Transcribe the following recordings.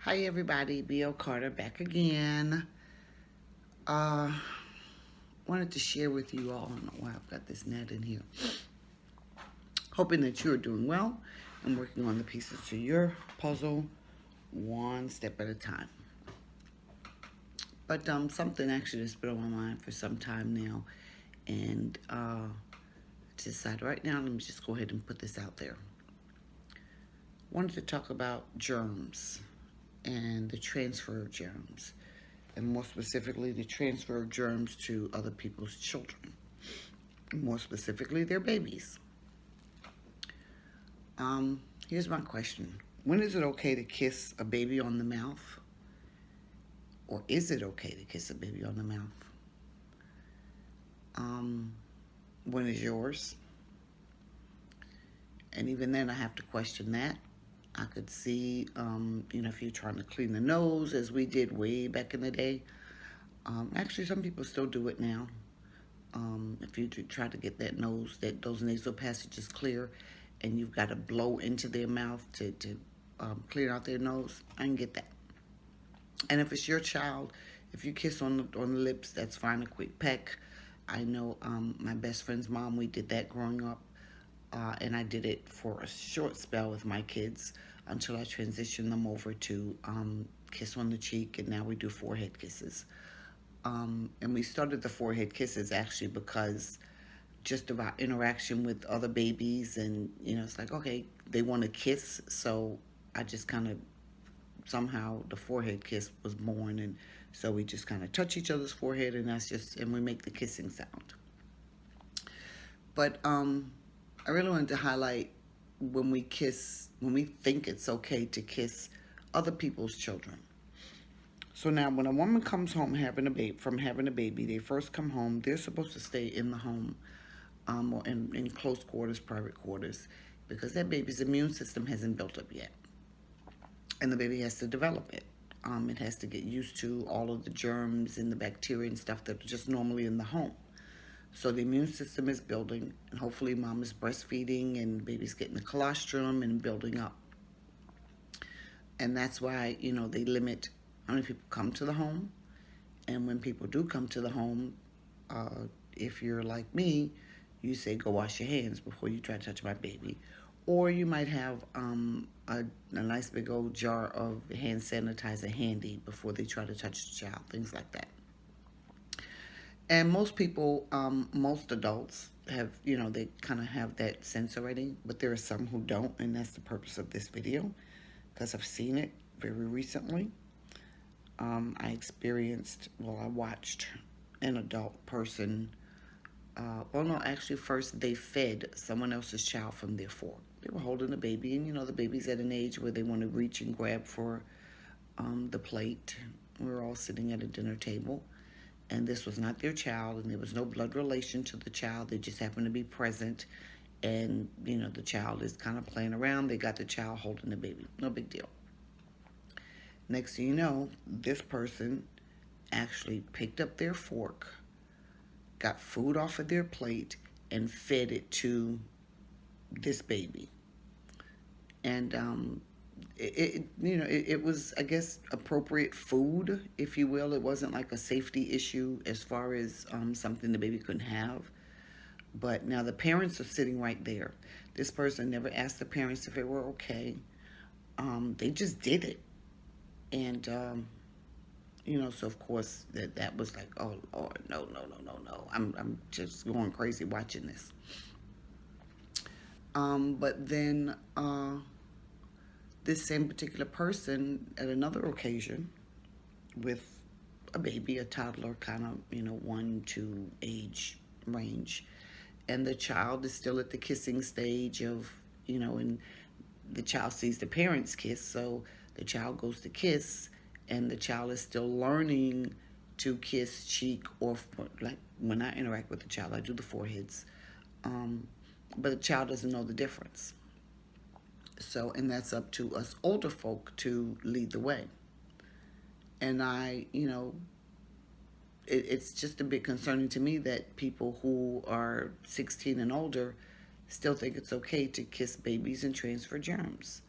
Hi everybody, B.O. Carter back again. Uh, Wanted to share with you all, I don't know why I've got this net in here. Hoping that you're doing well and working on the pieces to your puzzle one step at a time. But something actually that's been on my mind for some time now, and to decide right now, let me just go ahead and put this out there. Wanted to talk about germs and the transfer of germs, and more specifically, the transfer of germs to other people's children, more specifically, their babies. Here's my question. When is it okay to kiss a baby on the mouth? Or is it okay to kiss a baby on the mouth? When is yours? And even then, I have to question that. I could see, if you're trying to clean the nose, as we did way back in the day. Actually, some people still do it now. If you try to get those nasal passages clear, and you've got to blow into their mouth to clear out their nose, I can get that. And if it's your child, if you kiss on the lips, that's fine. A quick peck. I know my best friend's mom. We did that growing up, and I did it for a short spell with my kids until I transitioned them over to kiss on the cheek, and now we do forehead kisses. And we started the forehead kisses actually because just about interaction with other babies, and it's like, okay, they want to kiss, so I just kind of somehow the forehead kiss was born, and so we just kind of touch each other's forehead, and and we make the kissing sound. But I really wanted to highlight when we think it's okay to kiss other people's children. So now, when a woman comes home from having a baby, they first come home. They're supposed to stay in the home, or in close quarters, private quarters, because that baby's immune system hasn't built up yet, and the baby has to develop it. It has to get used to all of the germs and the bacteria and stuff that are just normally in the home. So the immune system is building, and hopefully mom is breastfeeding and the baby's getting the colostrum and building up. And that's why, they limit how many people come to the home. And when people do come to the home, if you're like me, you say, go wash your hands before you try to touch my baby. Or you might have a nice big old jar of hand sanitizer handy before they try to touch the child, things like that. And most people, most adults have, they kind of have that sense already, but there are some who don't, and that's the purpose of this video, because I've seen it very recently. I watched an adult person, actually first they fed someone else's child from their fork. They were holding the baby, and the baby's at an age where they want to reach and grab for the plate. We were all sitting at a dinner table, and this was not their child, and there was no blood relation to the child. They just happened to be present, and the child is kind of playing around. They got the child holding the baby. No big deal. Next thing you know, this person actually picked up their fork, got food off of their plate, and fed it to this baby. And it was, I guess, appropriate food, if you will. It wasn't like a safety issue as far as something the baby couldn't have. But now the parents are sitting right there. This person never asked the parents if it were okay. They just did it. And, so of course that was like, oh Lord, no. I'm just going crazy watching this. But then this same particular person at another occasion with a baby, a toddler, kind of, 1-2 age range, and the child is still at the kissing stage of, and the child sees the parents kiss, so the child goes to kiss, and the child is still learning to kiss cheek, or like when I interact with the child, I do the foreheads, but the child doesn't know the difference. So, and that's up to us older folk to lead the way. And it's just a bit concerning to me that people who are 16 and older still think it's okay to kiss babies and transfer germs.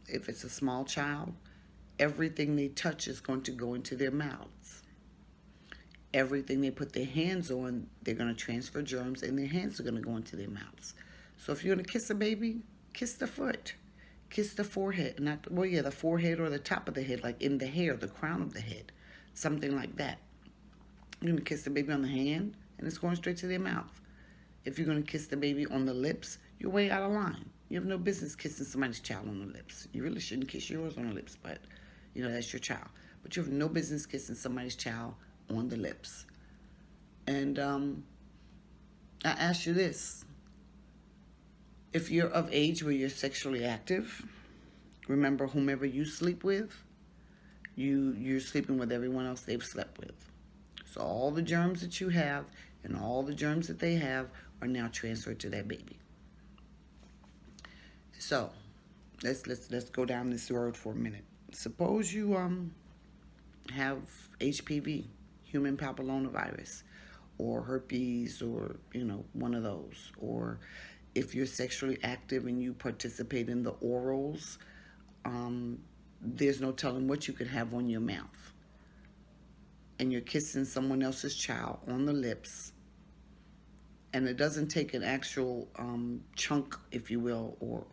if it's a small child, everything they touch is going to go into their mouths. Everything they put their hands on, they're going to transfer germs, and their hands are going to go into their mouths. So if you're going to kiss a baby, kiss the foot, kiss the forehead, not well, yeah, the forehead or the top of the head, like in the hair, the crown of the head, something like that. You're going to kiss the baby on the hand, and it's going straight to their mouth. If you're going to kiss the baby on the lips, you're way out of line. You have no business kissing somebody's child on the lips. You really shouldn't kiss yours on the lips, but that's your child. But you have no business kissing somebody's child on the lips. And I ask you this. If you're of age where you're sexually active, remember whomever you sleep with, you're sleeping with everyone else they've slept with. So all the germs that you have and all the germs that they have are now transferred to that baby. So let's go down this road for a minute. Suppose you have HPV, human papillomavirus, or herpes, or one of those, or if you're sexually active and you participate in the orals, there's no telling what you could have on your mouth. And you're kissing someone else's child on the lips, and it doesn't take an actual chunk, if you will, or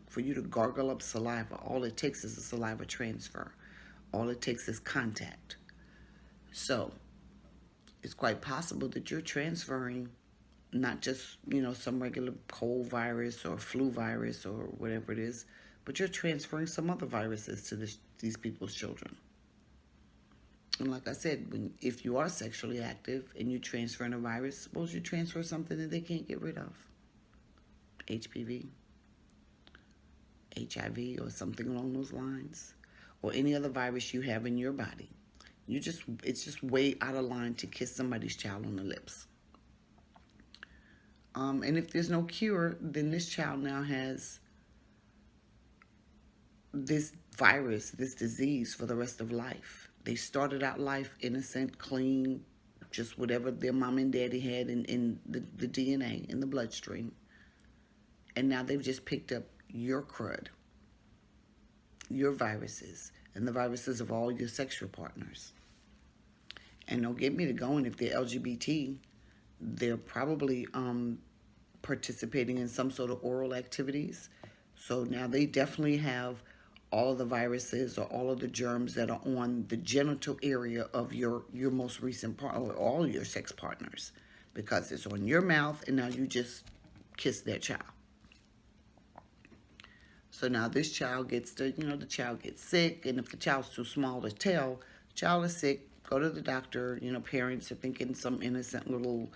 for you to gargle up saliva. All it takes is a saliva transfer. All it takes is contact. So it's quite possible that you're transferring not just, some regular cold virus or flu virus or whatever it is, but you're transferring some other viruses to these people's children. And like I said, if you are sexually active and you're transferring a virus, suppose you transfer something that they can't get rid of. HPV, HIV, or something along those lines, or any other virus you have in your body. It's just way out of line to kiss somebody's child on the lips. And if there's no cure, then this child now has this virus, this disease for the rest of life. They started out life innocent, clean, just whatever their mom and daddy had in the DNA, in the bloodstream. And now they've just picked up your crud, your viruses, and the viruses of all your sexual partners. And don't get me to going, if they're LGBT, they're probably participating in some sort of oral activities. So now they definitely have all of the viruses or all of the germs that are on the genital area of your most recent partner, or all your sex partners, because it's on your mouth, and now you just kiss their child. So now this child gets the child gets sick, and if the child's too small to tell, the child is sick, go to the doctor. Parents are thinking some innocent little,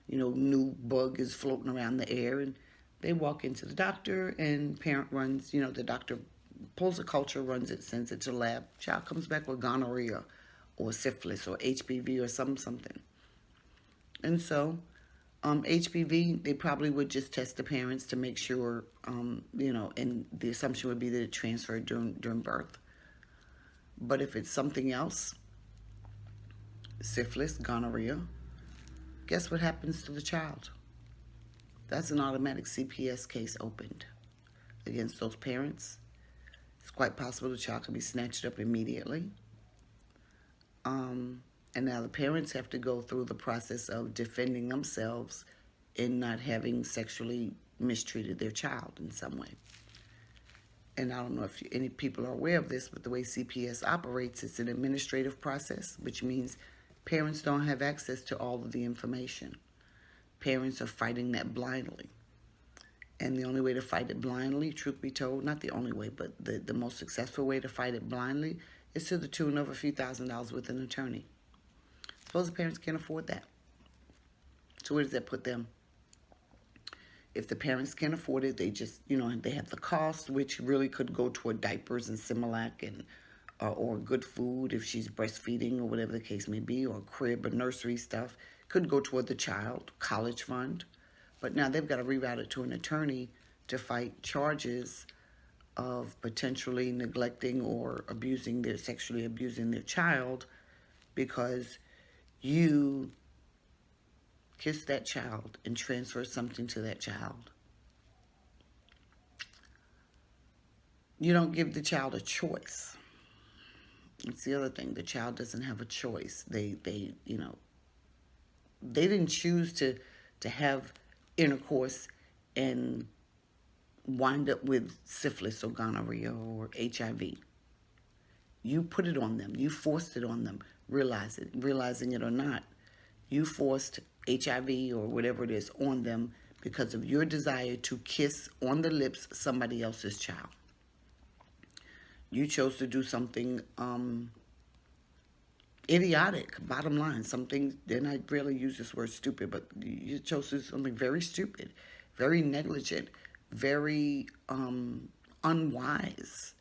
new bug is floating around the air, and they walk into the doctor, and parent runs, the doctor pulls a culture, runs it, sends it to the lab. Child comes back with gonorrhea or syphilis or HPV or something. And so HPV, they probably would just test the parents to make sure, and the assumption would be that it transferred during birth. But if it's something else, syphilis, gonorrhea, guess what happens to the child? That's an automatic CPS case opened against those parents. It's quite possible the child can be snatched up immediately. And now the parents have to go through the process of defending themselves in not having sexually mistreated their child in some way. And I don't know if any people are aware of this, but the way CPS operates, it's an administrative process, which means parents don't have access to all of the information. Parents are fighting that blindly. And the only way to fight it blindly, truth be told, not the only way, but the most successful way to fight it blindly is to the tune of a few $1,000s with an attorney. Suppose the parents can't afford that. So where does that put them? If the parents can't afford it, they just, they have the cost, which really could go toward diapers and Similac and or good food if she's breastfeeding or whatever the case may be, or crib or nursery stuff. Could go toward the child, college fund. But now they've got to reroute it to an attorney to fight charges of potentially neglecting or sexually abusing their child, because you kissed that child and transferred something to that child. You don't give the child a choice. It's the other thing. The child doesn't have a choice. They didn't choose to have intercourse and wind up with syphilis or gonorrhea or HIV. You put it on them. You forced it on them. Realizing it or not, you forced HIV or whatever it is on them because of your desire to kiss on the lips somebody else's child. You chose to do something idiotic, bottom line. Something, and I rarely use this word stupid, but you chose to do something very stupid, very negligent, very unwise.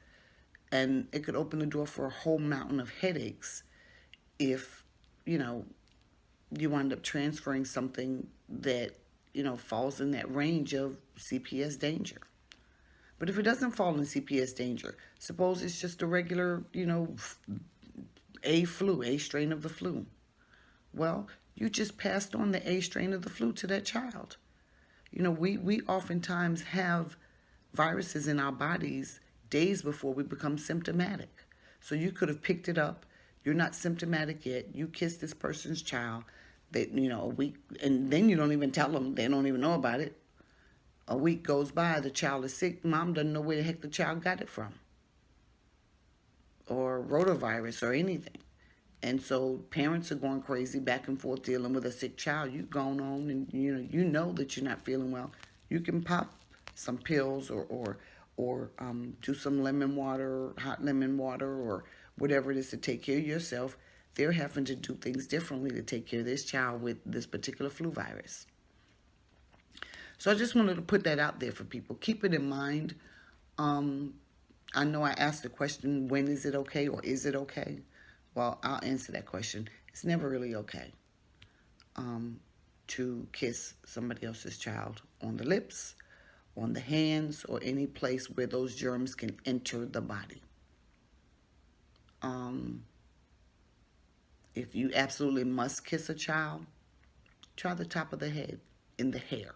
And it could open the door for a whole mountain of headaches if, you wind up transferring something that, falls in that range of CPS danger. But if it doesn't fall in CPS danger, suppose it's just a regular, A strain of the flu. Well, you just passed on the A strain of the flu to that child. We oftentimes have viruses in our bodies days before we become symptomatic. So you could have picked it up. You're not symptomatic yet. You kissed this person's child. That a week, and then you don't even tell them. They don't even know about it. A week goes by, the child is sick. Mom doesn't know where the heck the child got it from, or rotavirus, or anything. And so parents are going crazy back and forth dealing with a sick child. You've gone on and you know that you're not feeling well. You can pop some pills or do some lemon water, hot lemon water, or whatever it is to take care of yourself. They're having to do things differently to take care of this child with this particular flu virus. So I just wanted to put that out there for people. Keep it in mind. I know I asked the question, when is it okay, or is it okay? Well, I'll answer that question. It's never really okay to kiss somebody else's child on the lips, on the hands, or any place where those germs can enter the body. If you absolutely must kiss a child, try the top of the head, in the hair.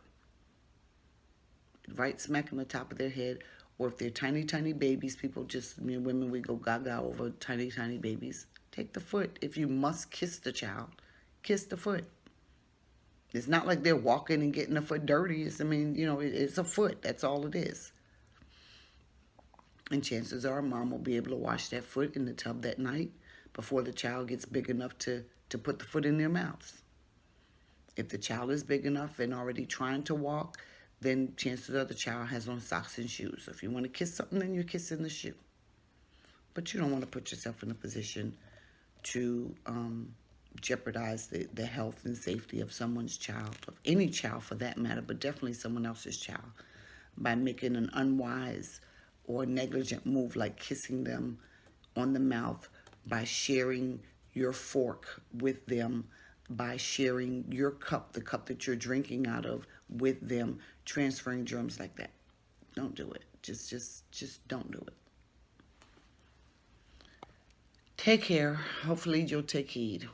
Right smack on the top of their head. Or if they're tiny, tiny babies, women, we go gaga over tiny, tiny babies. Take the foot. If you must kiss the child, kiss the foot. It's not like they're walking and getting the foot dirty. It's a foot. That's all it is. And chances are mom will be able to wash that foot in the tub that night before the child gets big enough to put the foot in their mouths. If the child is big enough and already trying to walk, then chances are the child has on socks and shoes. So if you want to kiss something, then you kiss in the shoe. But you don't want to put yourself in a position to jeopardize the health and safety of someone's child, of any child for that matter, but definitely someone else's child, by making an unwise or negligent move like kissing them on the mouth, by sharing your fork with them, by sharing your cup, the cup that you're drinking out of, with them, transferring germs like that. Don't do it. Just don't do it. Take care. Hopefully you'll take heed.